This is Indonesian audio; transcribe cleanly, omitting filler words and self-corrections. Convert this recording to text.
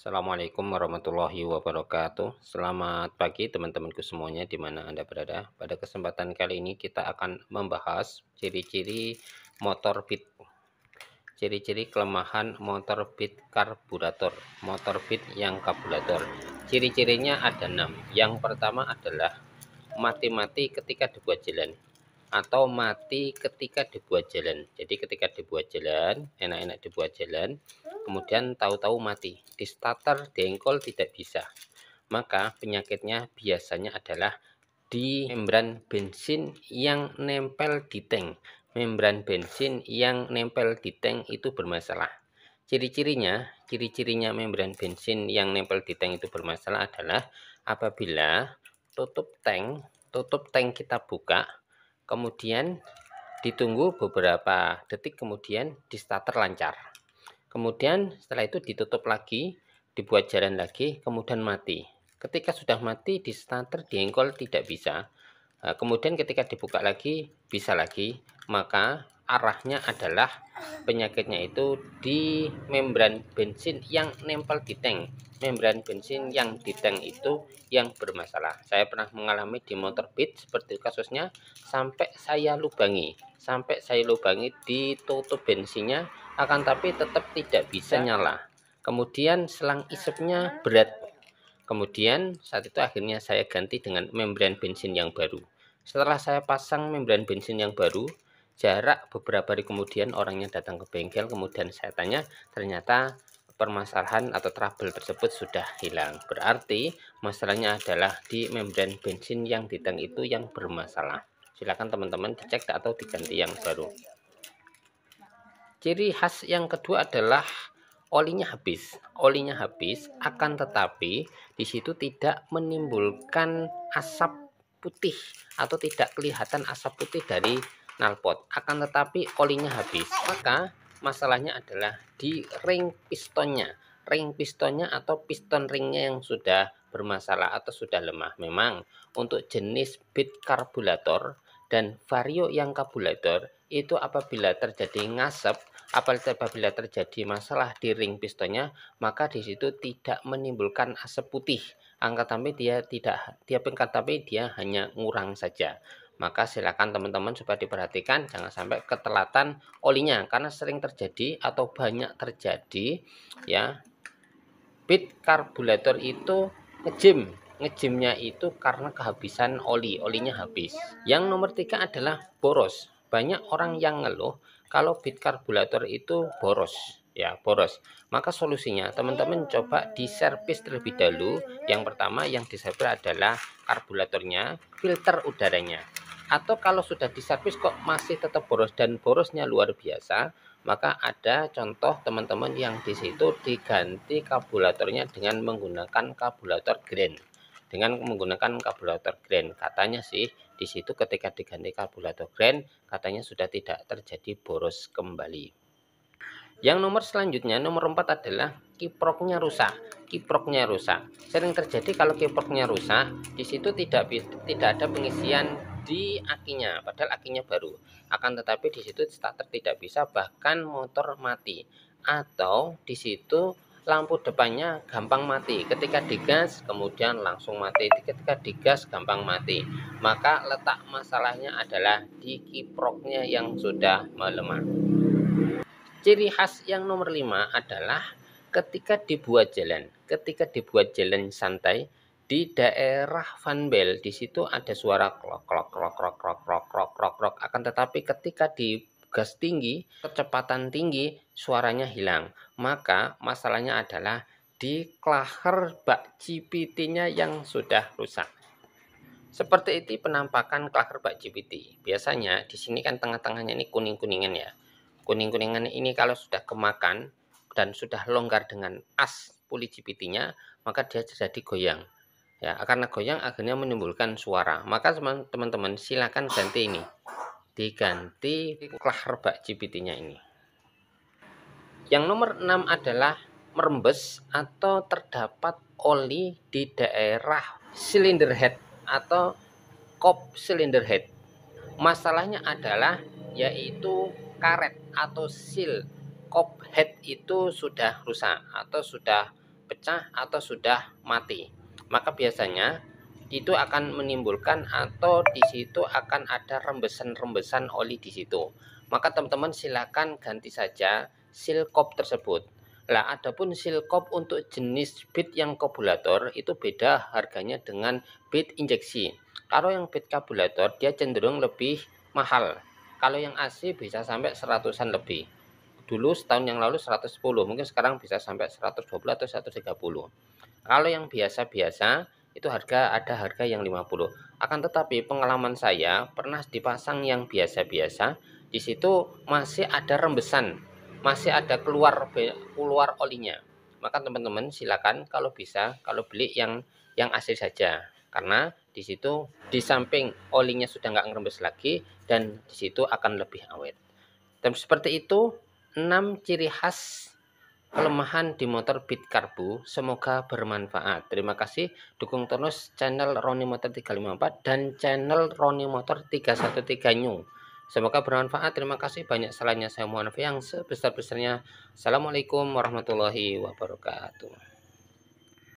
Assalamualaikum warahmatullahi wabarakatuh. Selamat pagi teman-temanku semuanya di mana Anda berada. Pada kesempatan kali ini kita akan membahas ciri-ciri motor bit. Ciri-ciri kelemahan motor bit karburator. Motor bit yang karburator. Ciri-cirinya ada 6. Yang pertama adalah mati-mati ketika dibuat jalan atau mati ketika dibuat jalan. Jadi ketika dibuat jalan, enak-enak dibuat jalan, kemudian tahu-tahu mati. Di starter, di engkol tidak bisa. Maka penyakitnya biasanya adalah di membran bensin yang nempel di tank. Membran bensin yang nempel di tank itu bermasalah. Ciri-cirinya membran bensin yang nempel di tank itu bermasalah adalah apabila tutup tank kita buka, kemudian ditunggu beberapa detik, kemudian di starter lancar. Kemudian setelah itu ditutup lagi, dibuat jalan lagi, kemudian mati. Ketika sudah mati di starter, di engkol tidak bisa. Kemudian ketika dibuka lagi, bisa lagi. Maka arahnya adalah penyakitnya itu di membran bensin yang nempel di tank. Membran bensin yang di tank itu yang bermasalah. Saya pernah mengalami di motor Beat seperti kasusnya, sampai saya lubangi ditutup bensinnya, akan tapi tetap tidak bisa nyala. Kemudian selang isepnya berat. Kemudian saat itu akhirnya saya ganti dengan membran bensin yang baru. Setelah saya pasang membran bensin yang baru, jarak beberapa hari kemudian orangnya datang ke bengkel, kemudian saya tanya, ternyata permasalahan atau trouble tersebut sudah hilang. Berarti masalahnya adalah di membran bensin yang di tank itu yang bermasalah. Silakan teman-teman dicek atau diganti yang baru. Ciri khas yang kedua adalah olinya habis. Olinya habis, akan tetapi di situ tidak menimbulkan asap putih atau tidak kelihatan asap putih dari knalpot. Akan tetapi olinya habis. Maka masalahnya adalah di ring pistonnya. Ring pistonnya atau piston ringnya yang sudah bermasalah atau sudah lemah. Memang untuk jenis bit karburator dan vario yang karburator itu apabila terjadi ngasep, apabila terjadi masalah di ring pistonnya, maka di situ tidak menimbulkan asap putih. Dia hanya ngurang saja. Maka silakan teman-teman supaya diperhatikan, jangan sampai ketelatan olinya, karena sering terjadi atau banyak terjadi ya, bit karburator itu ngejimnya itu karena kehabisan olinya habis. Yang nomor 3 adalah boros. Banyak orang yang ngeluh kalau bit karburator itu boros, ya boros. Maka solusinya teman-teman coba diservis terlebih dahulu. Yang pertama yang diservis adalah karburatornya, filter udaranya. Atau kalau sudah diservis kok masih tetap boros dan borosnya luar biasa, maka ada contoh teman-teman yang di situ diganti karburatornya dengan menggunakan karburator Grand. Katanya sih di situ ketika diganti karburator Grand, katanya sudah tidak terjadi boros kembali. Yang nomor selanjutnya, nomor 4 adalah kiproknya rusak. Sering terjadi kalau kiproknya rusak, di situ tidak ada pengisian di akinya, padahal akinya baru. Akan tetapi di situ starter tidak bisa, bahkan motor mati. Atau di situ lampu depannya gampang mati. Ketika digas kemudian langsung mati. Ketika digas gampang mati. Maka letak masalahnya adalah di kiproknya yang sudah melemah. Ciri khas yang nomor 5 adalah ketika dibuat jalan santai di daerah fanbel, di situ ada suara klok klok klok klok klok klok klok klok klok. Akan tetapi ketika di gas tinggi, kecepatan tinggi, suaranya hilang. Maka masalahnya adalah di klaher bak CVT-nya yang sudah rusak. Seperti itu penampakan klaher bak CVT. Biasanya di sini kan tengah-tengahnya ini kuning-kuningan ya. Kuning-kuningan ini kalau sudah kemakan dan sudah longgar dengan as puli CVT-nya, maka dia jadi goyang. Ya, karena goyang akhirnya menimbulkan suara. Maka teman-teman silakan ganti ini. Diganti klaher bak CVT-nya ini. Yang nomor 6 adalah merembes atau terdapat oli di daerah cylinder head atau kop cylinder head. Masalahnya adalah yaitu karet atau seal kop head itu sudah rusak atau sudah pecah atau sudah mati. Maka biasanya itu akan menimbulkan atau di situ akan ada rembesan-rembesan oli di situ. Maka teman-teman silakan ganti saja seal kop tersebut. Lah, adapun seal kop untuk jenis bit yang karburator itu beda harganya dengan bit injeksi. Kalau yang bit karburator dia cenderung lebih mahal. Kalau yang AC bisa sampai 100-an lebih. Dulu setahun yang lalu 110, mungkin sekarang bisa sampai 120 atau 130. Kalau yang biasa-biasa itu ada harga yang 50. Akan tetapi pengalaman saya pernah dipasang yang biasa-biasa, di situ masih ada rembesan, masih ada keluar olinya. Maka teman-teman silakan kalau bisa kalau beli yang asli saja, karena di situ di samping olinya sudah nggak ngerembes lagi dan di situ akan lebih awet. Dan seperti itu 6 ciri khas kelemahan di motor bit karbu. Semoga bermanfaat. Terima kasih. Dukung terus channel Roni Motor 354 dan channel Roni Motor 313 New. Semoga bermanfaat. Terima kasih. Banyak salahnya saya mohon maaf yang sebesar-besarnya. Assalamualaikum warahmatullahi wabarakatuh.